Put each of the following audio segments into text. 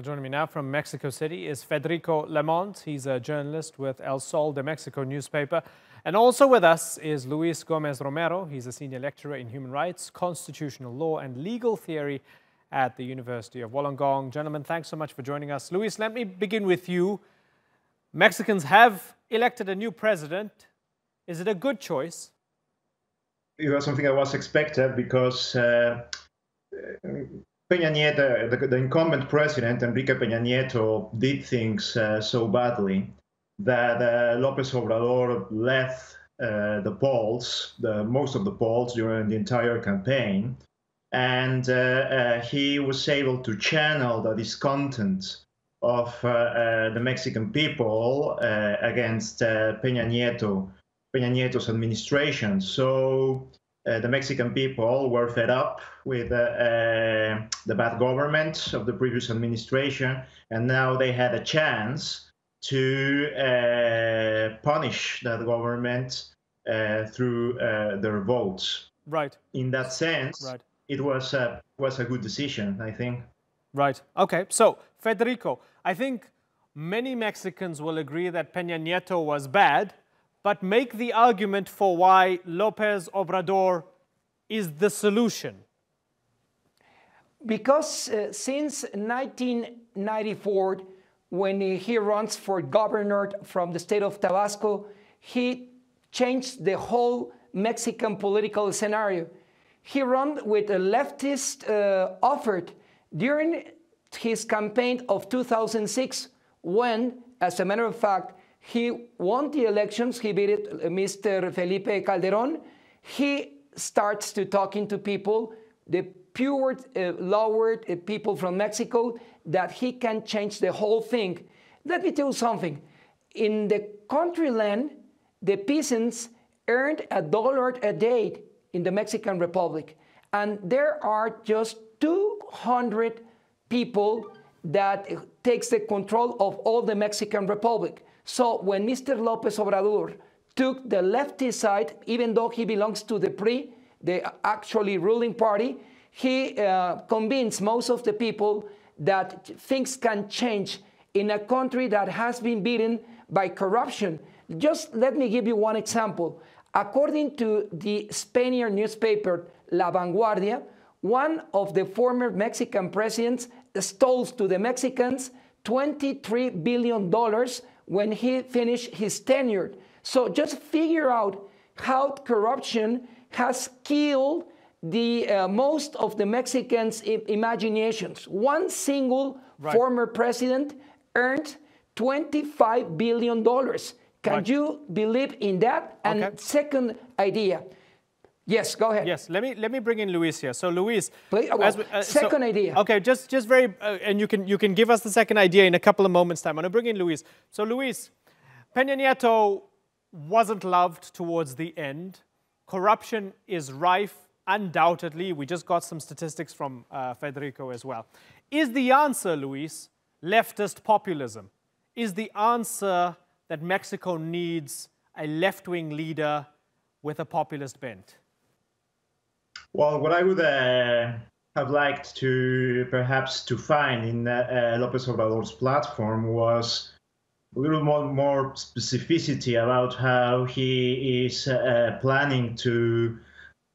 Well, joining me now from Mexico City is Federico Lamont. He's a journalist with El Sol de Mexico newspaper. And also with us is Luis Gomez Romero. He's a senior lecturer in human rights, constitutional law, and legal theory at the University of Wollongong. Gentlemen, thanks so much for joining us. Luis, let me begin with you. Mexicans have elected a new president. Is it a good choice? It was something I was expected because Peña Nieto, the incumbent president, Enrique Peña Nieto, did things so badly that Lopez Obrador left the polls, most of the polls during the entire campaign, and he was able to channel the discontent of the Mexican people against Peña Nieto's administration. So the Mexican people were fed up with the bad government of the previous administration, and now they had a chance to punish that government through their votes. Right. In that sense, right. It was a good decision, I think. Right. Okay. So, Federico, I think many Mexicans will agree that Peña Nieto was bad, but make the argument for why Lopez Obrador is the solution. Because since 1994, when he runs for governor from the state of Tabasco, he changed the whole Mexican political scenario. He ran with a leftist effort during his campaign of 2006, when, as a matter of fact, he won the elections. He beat it, Mr. Felipe Calderon. He starts to talking to people, the pure, lowered people from Mexico, that he can change the whole thing. Let me tell you something. In the country land, the peasants earned $1 a day in the Mexican Republic. And there are just 200 people that takes the control of all the Mexican Republic. So when Mr. Lopez Obrador took the leftist side, even though he belongs to the PRI, the actually ruling party, he convinced most of the people that things can change in a country that has been beaten by corruption. Just let me give you one example. According to the Spaniard newspaper La Vanguardia, one of the former Mexican presidents stole to the Mexicans $23 billion when he finished his tenure. So just figure out how corruption has killed the most of the Mexicans' imaginations. One single former president earned $25 billion. Can you believe in that? And second idea. Yes, go ahead. Yes, let me bring in Luis here. So, Luis, second idea. Okay, just very, and you can give us the second idea in a couple of moments' time. I'm going to bring in Luis. So, Luis, Peña Nieto wasn't loved towards the end. Corruption is rife, undoubtedly. We just got some statistics from Federico as well. Is the answer, Luis, leftist populism? Is the answer that Mexico needs a left-wing leader with a populist bent? Well, what I would have liked to perhaps to find in Lopez Obrador's platform was a little more specificity about how he is planning to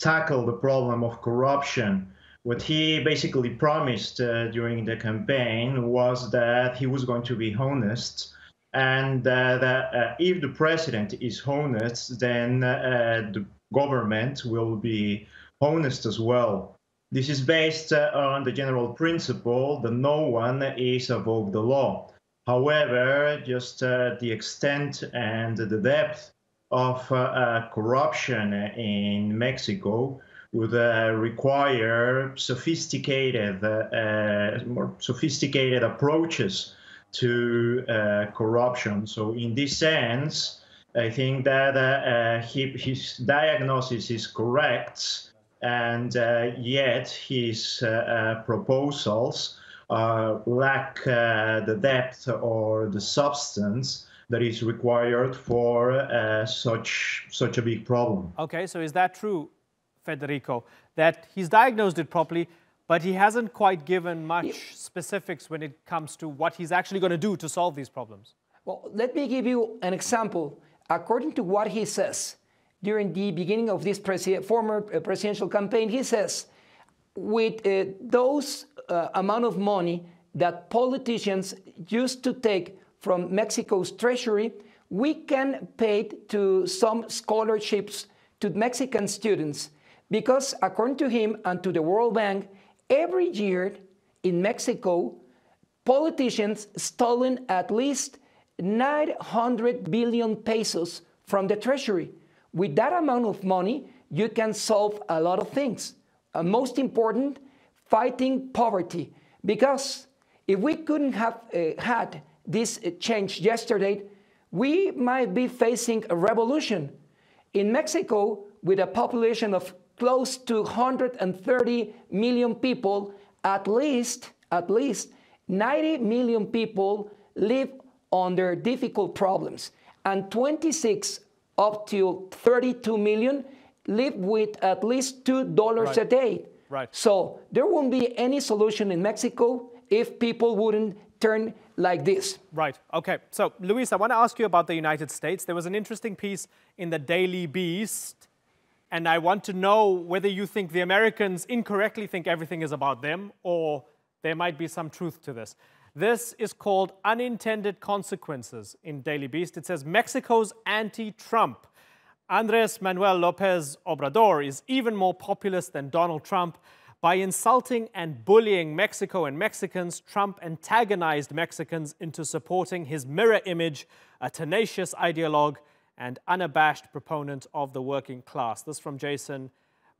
tackle the problem of corruption. What he basically promised during the campaign was that he was going to be honest, and that if the president is honest, then the government will be honest as well. This is based on the general principle that no one is above the law. However, just the extent and the depth of corruption in Mexico would require more sophisticated approaches to corruption. So in this sense, I think that his diagnosis is correct, and yet his proposals lack the depth or the substance that is required for such a big problem. Okay, so is that true, Federico, that he's diagnosed it properly, but he hasn't quite given much specifics when it comes to what he's actually going to do to solve these problems. Well, let me give you an example. According to what he says during the beginning of this former presidential campaign, he says, with those amount of money that politicians used to take from Mexico's treasury, we can pay to some scholarships to Mexican students. Because according to him and to the World Bank, every year in Mexico, politicians stolen at least 900 billion pesos from the treasury. With that amount of money, you can solve a lot of things. Most important, fighting poverty. Because if we couldn't have had this change yesterday, we might be facing a revolution. In Mexico, with a population of close to 130 million people, at least 90 million people live under difficult problems, and 26 up to 32 million live with at least $2 a day. Right. So there won't be any solution in Mexico if people wouldn't turn like this. Right. Okay. So, Luis, I want to ask you about the United States. There was an interesting piece in the Daily Beast, and I want to know whether you think the Americans incorrectly think everything is about them, or there might be some truth to this. This is called Unintended Consequences in Daily Beast. It says, Mexico's anti-Trump, Andrés Manuel Lopez Obrador, is even more populist than Donald Trump. By insulting and bullying Mexico and Mexicans, Trump antagonized Mexicans into supporting his mirror image, a tenacious ideologue and unabashed proponent of the working class. This from Jason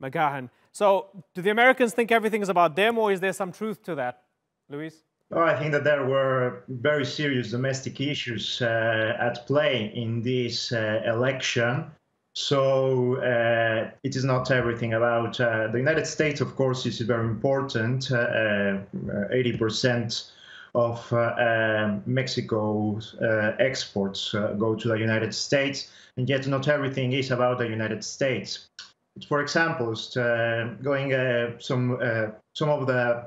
McGahan. So, do the Americans think everything is about them, or is there some truth to that, Luis? Oh, I think that there were very serious domestic issues at play in this election. So it is not everything about the United States. Of course, is very important. 80% of Mexico's exports go to the United States, and yet not everything is about the United States. For example, going some of the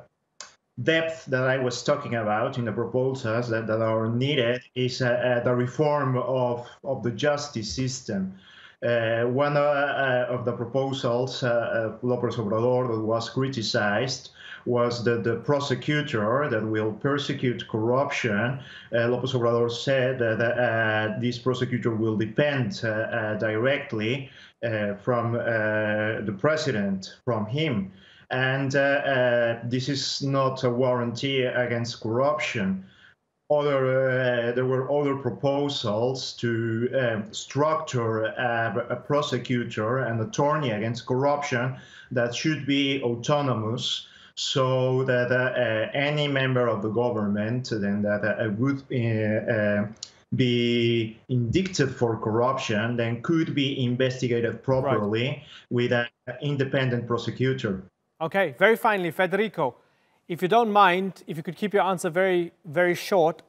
depth that I was talking about in the proposals that are needed is the reform of the justice system. One of the proposals Lopez Obrador that was criticized was the prosecutor that will persecute corruption. Lopez Obrador said that this prosecutor will depend directly from the president, from him. And this is not a warranty against corruption. There were other proposals to structure a prosecutor and attorney against corruption that should be autonomous, so that any member of the government then that would be indicted for corruption then could be investigated properly with an independent prosecutor. Okay, very finally, Federico, if you don't mind, if you could keep your answer very, very short.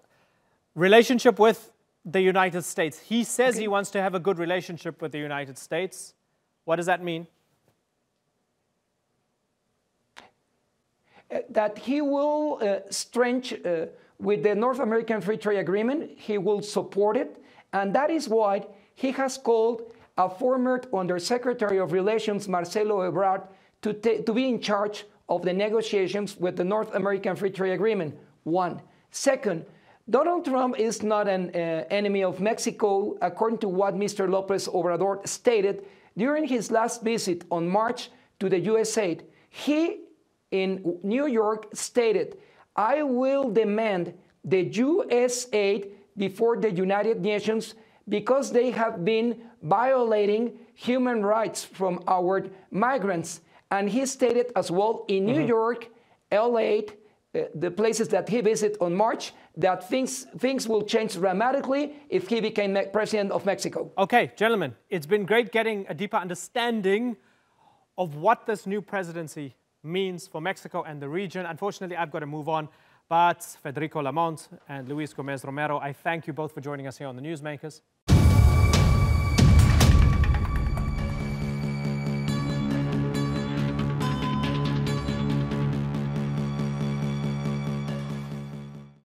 Relationship with the United States. He says he wants to have a good relationship with the United States. What does that mean? That he will strengthen with the North American Free Trade Agreement. He will support it. And that is why he has called a former Undersecretary of Relations, Marcelo Ebrard, to be in charge of the negotiations with the North American Free Trade Agreement. One. Second, Donald Trump is not an enemy of Mexico, according to what Mr. Lopez Obrador stated during his last visit on March to the USA. He, in New York, stated, I will demand the U.S. aid before the United Nations because they have been violating human rights from our migrants. And he stated as well in New York, L.A., the places that he visited on March, that things will change dramatically if he became president of Mexico. Okay, gentlemen, it's been great getting a deeper understanding of what this new presidency means for Mexico and the region. Unfortunately, I've got to move on, but Federico Lamont and Luis Gomez Romero, I thank you both for joining us here on the Newsmakers.